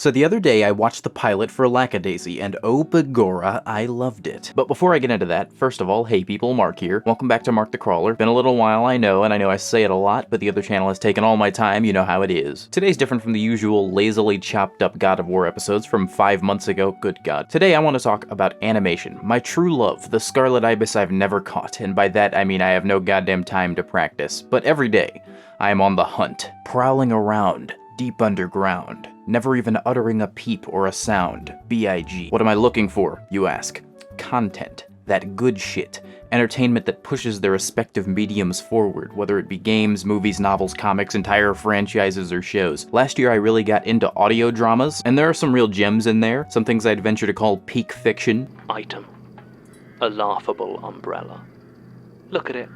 So the other day I watched the pilot for Lackadaisy, and oh begorra, I loved it. But before I get into that, first of all, hey people, Mark here. Welcome back to Mark the Crawler. Been a little while, I know, and I know I say it a lot, but the other channel has taken all my time, you know how it is. Today's different from the usual lazily chopped up God of War episodes from 5 months ago, good God. Today I want to talk about animation, my true love, the scarlet ibis I've never caught, and by that I mean I have no goddamn time to practice. But every day, I am on the hunt, prowling around, deep underground, never even uttering a peep or a sound. B.I.G. What am I looking for, you ask? Content. That good shit. Entertainment that pushes their respective mediums forward, whether it be games, movies, novels, comics, entire franchises, or shows. Last year I really got into audio dramas, and there are some real gems in there, some things I'd venture to call peak fiction. Item. A laughable umbrella. Look at it.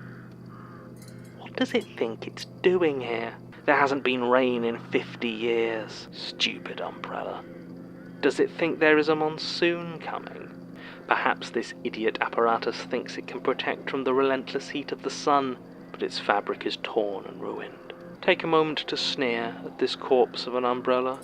What does it think it's doing here? There hasn't been rain in 50 years. Stupid umbrella. Does it think there is a monsoon coming? Perhaps this idiot apparatus thinks it can protect from the relentless heat of the sun, but its fabric is torn and ruined. Take a moment to sneer at this corpse of an umbrella,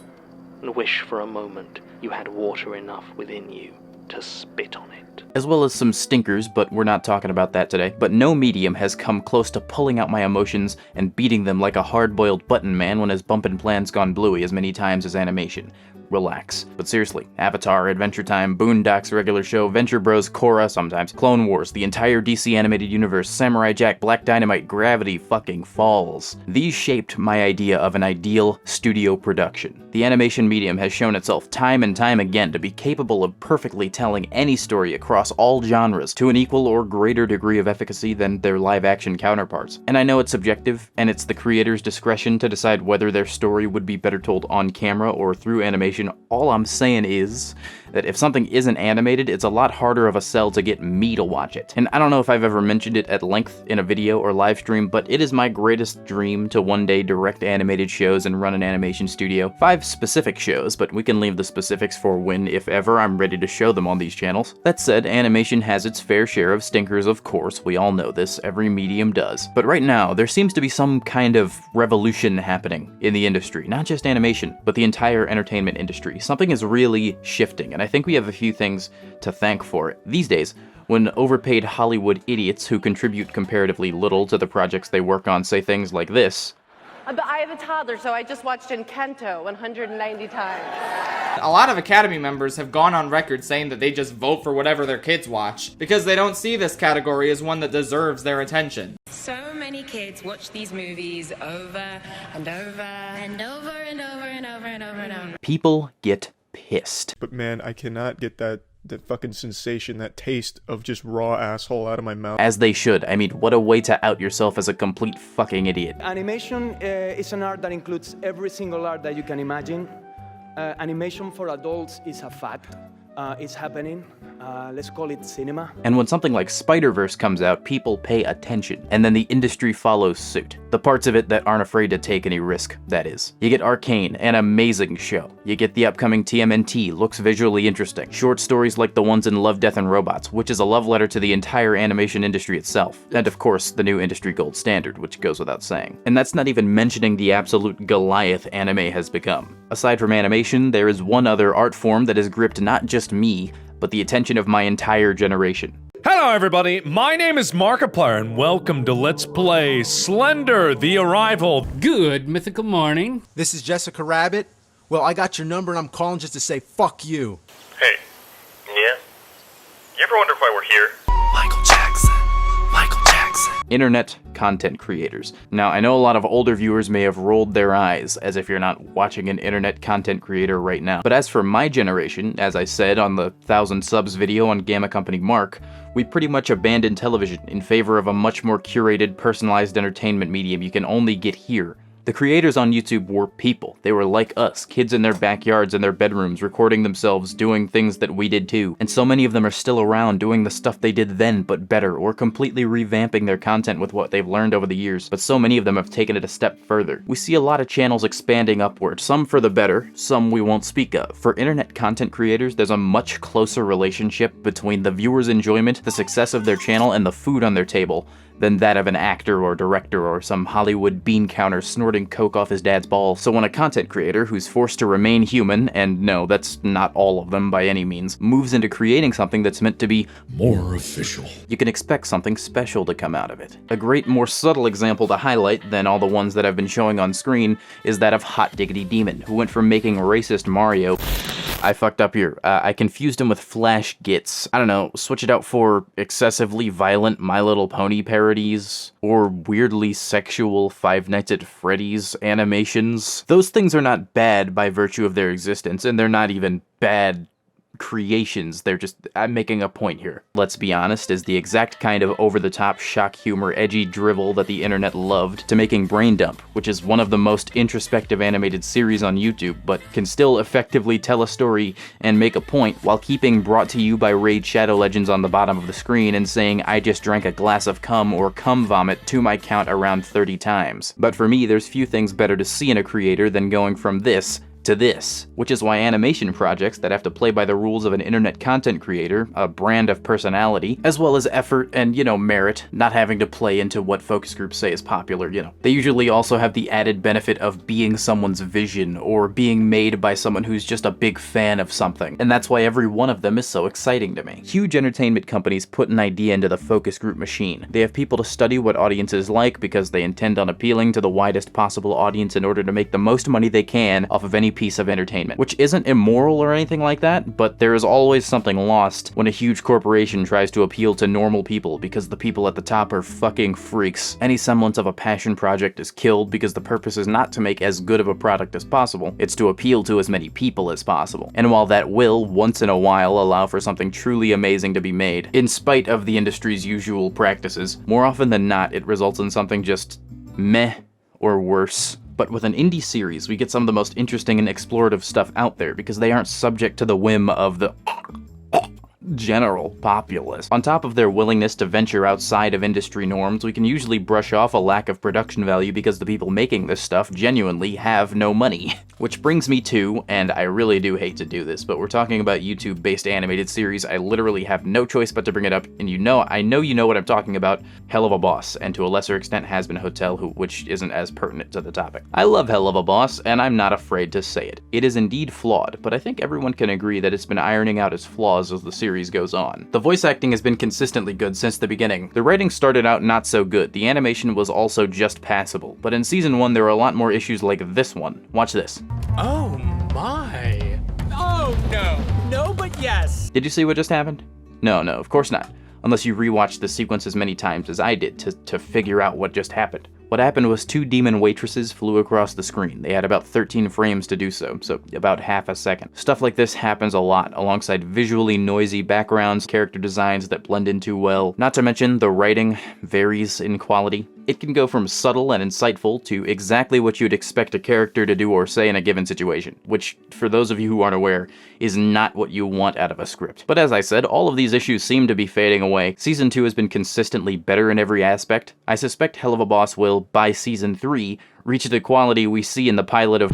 and wish for a moment you had water enough within you to spit on it. As well as some stinkers, but we're not talking about that today. But no medium has come close to pulling out my emotions and beating them like a hard-boiled button man when his bumpin' plan's gone bluey as many times as animation. Relax. But seriously, Avatar, Adventure Time, Boondocks, Regular Show, Venture Bros, Korra, sometimes, Clone Wars, the entire DC animated universe, Samurai Jack, Black Dynamite, Gravity fucking Falls. These shaped my idea of an ideal studio production. The animation medium has shown itself time and time again to be capable of perfectly telling any story across all genres to an equal or greater degree of efficacy than their live-action counterparts. And I know it's subjective, and it's the creator's discretion to decide whether their story would be better told on camera or through animation. All I'm saying is that if something isn't animated, it's a lot harder of a sell to get me to watch it. And I don't know if I've ever mentioned it at length in a video or live stream, but it is my greatest dream to one day direct animated shows and run an animation studio. 5 specific shows, but we can leave the specifics for when, if ever, I'm ready to show them on these channels. That said, animation has its fair share of stinkers, of course. We all know this. Every medium does. But right now, there seems to be some kind of revolution happening in the industry. Not just animation, but the entire entertainment industry. Something is really shifting, and I think we have a few things to thank for it. These days, when overpaid Hollywood idiots who contribute comparatively little to the projects they work on say things like this. But I have a toddler, so I just watched Encanto 190 times. A lot of Academy members have gone on record saying that they just vote for whatever their kids watch, because they don't see this category as one that deserves their attention. So many kids watch these movies over and over and over and over and over and over and over. People get pissed. But man, I cannot get that fucking sensation, that taste of just raw asshole out of my mouth. As they should. I mean, what a way to out yourself as a complete fucking idiot. Animation is an art that includes every single art that you can imagine. Animation for adults is a fact. It's happening. Let's call it cinema. And when something like Spider-Verse comes out, people pay attention, and then the industry follows suit. The parts of it that aren't afraid to take any risk, that is. You get Arcane, an amazing show. You get the upcoming TMNT, looks visually interesting. Short stories like the ones in Love, Death, and Robots, which is a love letter to the entire animation industry itself. And of course, the new industry gold standard, which goes without saying. And that's not even mentioning the absolute Goliath anime has become. Aside from animation, there is one other art form that has gripped not just me, but the attention of my entire generation. Hello everybody, my name is Markiplier and welcome to Let's Play Slender the Arrival. Good mythical morning. This is Jessica Rabbit. Well, I got your number and I'm calling just to say fuck you. Hey, yeah? You ever wonder why we're here? Michael Jackson. Michael Jackson. Internet content creators. Now, I know a lot of older viewers may have rolled their eyes, as if you're not watching an internet content creator right now. But as for my generation, as I said on the 1,000 subs video on Gamma Company Mark, we pretty much abandoned television in favor of a much more curated, personalized entertainment medium you can only get here. The creators on YouTube were people. They were like us, kids in their backyards and their bedrooms, recording themselves doing things that we did too. And so many of them are still around doing the stuff they did then, but better, or completely revamping their content with what they've learned over the years. But so many of them have taken it a step further. We see a lot of channels expanding upward, some for the better, some we won't speak of. For internet content creators, there's a much closer relationship between the viewer's enjoyment, the success of their channel, and the food on their table than that of an actor or director or some Hollywood bean counter snorting coke off his dad's balls. So when a content creator who's forced to remain human, and no, that's not all of them by any means, moves into creating something that's meant to be more official, you can expect something special to come out of it. A great, more subtle example to highlight than all the ones that I've been showing on screen is that of Hot Diggity Demon, who went from making racist Mario— I fucked up here. I confused him with Flash Gits. I don't know, switch it out for excessively violent My Little Pony parodies, or weirdly sexual Five Nights at Freddy's animations. Those things are not bad by virtue of their existence, and they're not even bad creations. They're just— I'm making a point here. Let's be honest, is the exact kind of over-the-top shock humor, edgy drivel that the internet loved, to making Brain Dump, which is one of the most introspective animated series on YouTube, but can still effectively tell a story and make a point while keeping brought to you by Raid Shadow Legends on the bottom of the screen and saying I just drank a glass of cum or cum vomit to my count around 30 times. But for me, there's few things better to see in a creator than going from this to this, which is why animation projects that have to play by the rules of an internet content creator, a brand of personality, as well as effort and, merit, not having to play into what focus groups say is popular, they usually also have the added benefit of being someone's vision or being made by someone who's just a big fan of something, and that's why every one of them is so exciting to me. Huge entertainment companies put an idea into the focus group machine. They have people to study what audiences like because they intend on appealing to the widest possible audience in order to make the most money they can off of any piece of entertainment, which isn't immoral or anything like that, but there is always something lost when a huge corporation tries to appeal to normal people because the people at the top are fucking freaks. Any semblance of a passion project is killed because the purpose is not to make as good of a product as possible, it's to appeal to as many people as possible. And while that will, once in a while, allow for something truly amazing to be made, in spite of the industry's usual practices, more often than not, it results in something just meh or worse. But with an indie series, we get some of the most interesting and explorative stuff out there because they aren't subject to the whim of the general populace. On top of their willingness to venture outside of industry norms, we can usually brush off a lack of production value because the people making this stuff genuinely have no money. Which brings me to, and I really do hate to do this, but we're talking about YouTube-based animated series. I literally have no choice but to bring it up, and I know you know what I'm talking about, Hell of a Boss, and to a lesser extent Has Been Hotel, which isn't as pertinent to the topic. I love Hell of a Boss, and I'm not afraid to say it. It is indeed flawed, but I think everyone can agree that it's been ironing out its flaws as the series goes on. The voice acting has been consistently good since the beginning. The writing started out not so good, the animation was also just passable, but in Season 1 there were a lot more issues like this one. Watch this. Oh my. Oh no, but yes. Did you see what just happened? No, of course not. Unless you rewatched the sequence as many times as I did to figure out what just happened. What happened was two demon waitresses flew across the screen. They had about 13 frames to do so about half a second. Stuff like this happens a lot, alongside visually noisy backgrounds, character designs that blend in too well. Not to mention, the writing varies in quality. It can go from subtle and insightful to exactly what you'd expect a character to do or say in a given situation, which, for those of you who aren't aware, is not what you want out of a script. But as I said, all of these issues seem to be fading away. Season 2 has been consistently better in every aspect. I suspect Hell of a Boss will, by Season 3, reach the quality we see in the pilot of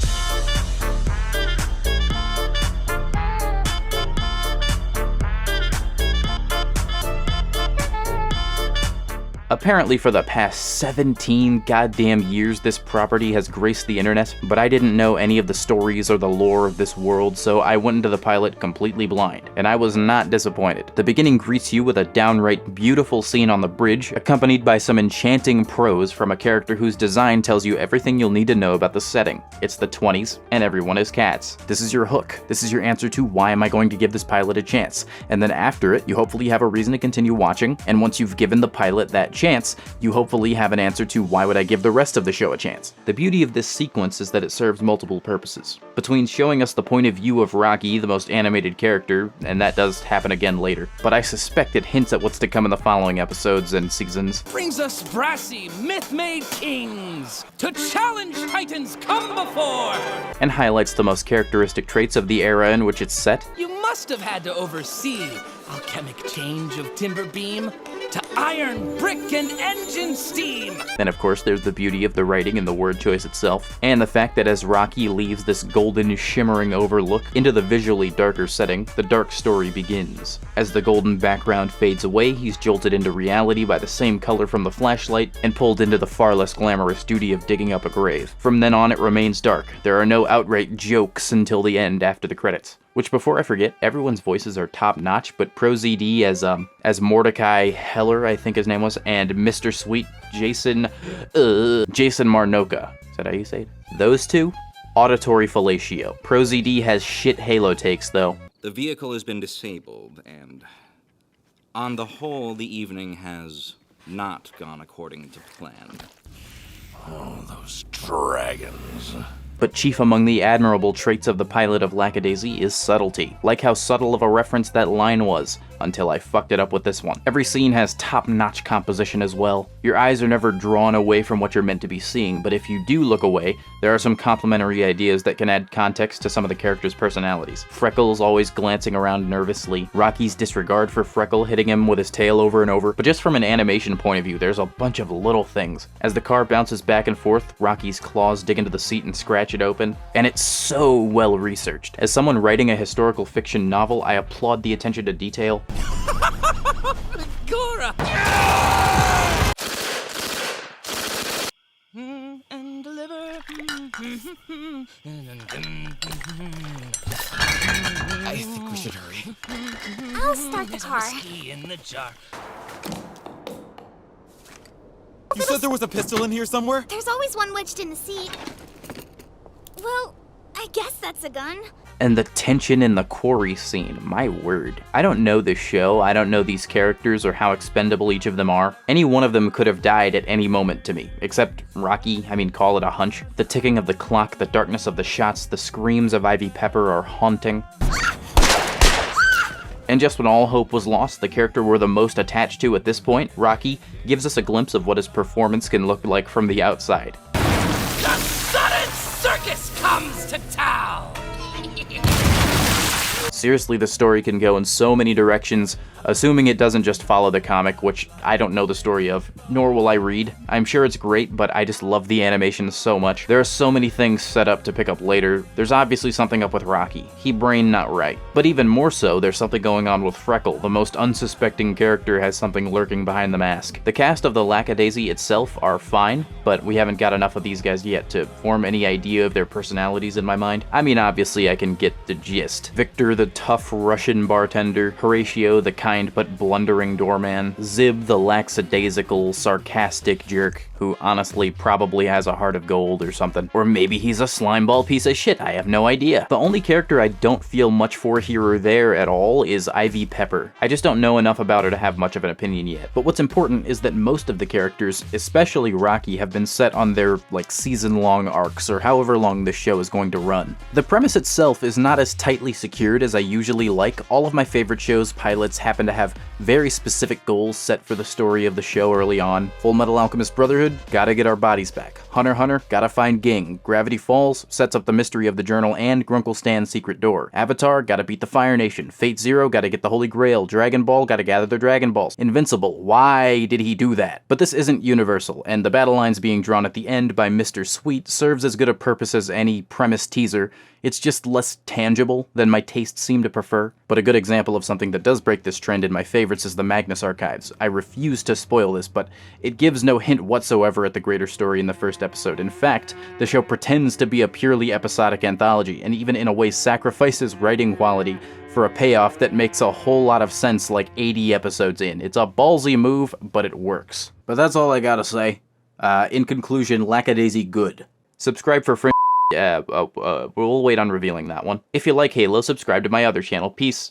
Apparently for the past 17 goddamn years this property has graced the internet, but I didn't know any of the stories or the lore of this world, so I went into the pilot completely blind, and I was not disappointed. The beginning greets you with a downright beautiful scene on the bridge, accompanied by some enchanting prose from a character whose design tells you everything you'll need to know about the setting. It's the 20s, and everyone is cats. This is your hook. This is your answer to why am I going to give this pilot a chance, and then after it, you hopefully have a reason to continue watching, and once you've given the pilot that chance, you hopefully have an answer to why would I give the rest of the show a chance. The beauty of this sequence is that it serves multiple purposes. Between showing us the point of view of Rocky, the most animated character, and that does happen again later, but I suspect it hints at what's to come in the following episodes and seasons. Brings us brassy, myth-made kings to challenge titans come before! And highlights the most characteristic traits of the era in which it's set. You must have had to oversee alchemic change of timber beam. to iron, brick, and engine steam. Then of course there's the beauty of the writing and the word choice itself, and the fact that as Rocky leaves this golden shimmering overlook into the visually darker setting, the dark story begins. As the golden background fades away, he's jolted into reality by the same color from the flashlight and pulled into the far less glamorous duty of digging up a grave. From then on it remains dark. There are no outright jokes until the end after the credits. Which, before I forget, everyone's voices are top-notch, but Pro ZD as Mordecai Heller, I think his name was, and Mr. Sweet Jason Marnoka. Is that how you say it? Those two? Auditory fellatio. Pro ZD has shit Halo takes, though. The vehicle has been disabled, and on the whole, the evening has not gone according to plan. Oh, those dragons. But chief among the admirable traits of the pilot of Lackadaisy is subtlety. Like how subtle of a reference that line was, until I fucked it up with this one. Every scene has top-notch composition as well. Your eyes are never drawn away from what you're meant to be seeing, but if you do look away, there are some complementary ideas that can add context to some of the characters' personalities. Freckles always glancing around nervously, Rocky's disregard for Freckle hitting him with his tail over and over, but just from an animation point of view, there's a bunch of little things. As the car bounces back and forth, Rocky's claws dig into the seat and scratch it open, and it's so well researched. As someone writing a historical fiction novel, I applaud the attention to detail. Gora! And deliver. I think we should hurry. I'll start the car. Whiskey in the jar. You said there was a pistol in here somewhere? There's always one wedged in the seat. Well, I guess that's a gun. And the tension in the quarry scene, my word. I don't know this show, I don't know these characters or how expendable each of them are. Any one of them could have died at any moment to me, except Rocky, call it a hunch. The ticking of the clock, the darkness of the shots, the screams of Ivy Pepper are haunting. And just when all hope was lost, the character we're the most attached to at this point, Rocky, gives us a glimpse of what his performance can look like from the outside. The sudden circus comes to town! Seriously, the story can go in so many directions, assuming it doesn't just follow the comic, which I don't know the story of, nor will I read. I'm sure it's great, but I just love the animation so much. There are so many things set up to pick up later. There's obviously something up with Rocky. He brain not right. But even more so, there's something going on with Freckle. The most unsuspecting character has something lurking behind the mask. The cast of the Lackadaisy itself are fine, but we haven't got enough of these guys yet to form any idea of their personalities in my mind. Obviously I can get the gist. Victor, the tough Russian bartender, Horatio, the kind but blundering doorman, Zib, the lackadaisical, sarcastic jerk, who honestly probably has a heart of gold or something. Or maybe he's a slimeball piece of shit, I have no idea. The only character I don't feel much for here or there at all is Ivy Pepper. I just don't know enough about her to have much of an opinion yet. But what's important is that most of the characters, especially Rocky, have been set on their, season-long arcs, or however long this show is going to run. The premise itself is not as tightly secured as I usually like. All of my favorite shows' pilots happen to have very specific goals set for the story of the show early on. Full Metal Alchemist Brotherhood, gotta get our bodies back. Hunter x Hunter, gotta find Ging. Gravity Falls sets up the mystery of the journal and Grunkle Stan's secret door. Avatar, gotta beat the Fire Nation. Fate Zero, gotta get the Holy Grail. Dragon Ball, gotta gather the Dragon Balls. Invincible, why did he do that? But this isn't universal, and the battle lines being drawn at the end by Mr. Sweet serves as good a purpose as any premise teaser. It's just less tangible than my tastes seem to prefer. But a good example of something that does break this trend in my favorites is the Magnus Archives. I refuse to spoil this, but it gives no hint whatsoever at the greater story in the first episode. In fact, the show pretends to be a purely episodic anthology, and even in a way sacrifices writing quality for a payoff that makes a whole lot of sense 80 episodes in. It's a ballsy move, but it works. But that's all I gotta say. In conclusion, Lackadaisy good. Subscribe for free. We'll wait on revealing that one. If you like Halo, subscribe to my other channel. Peace.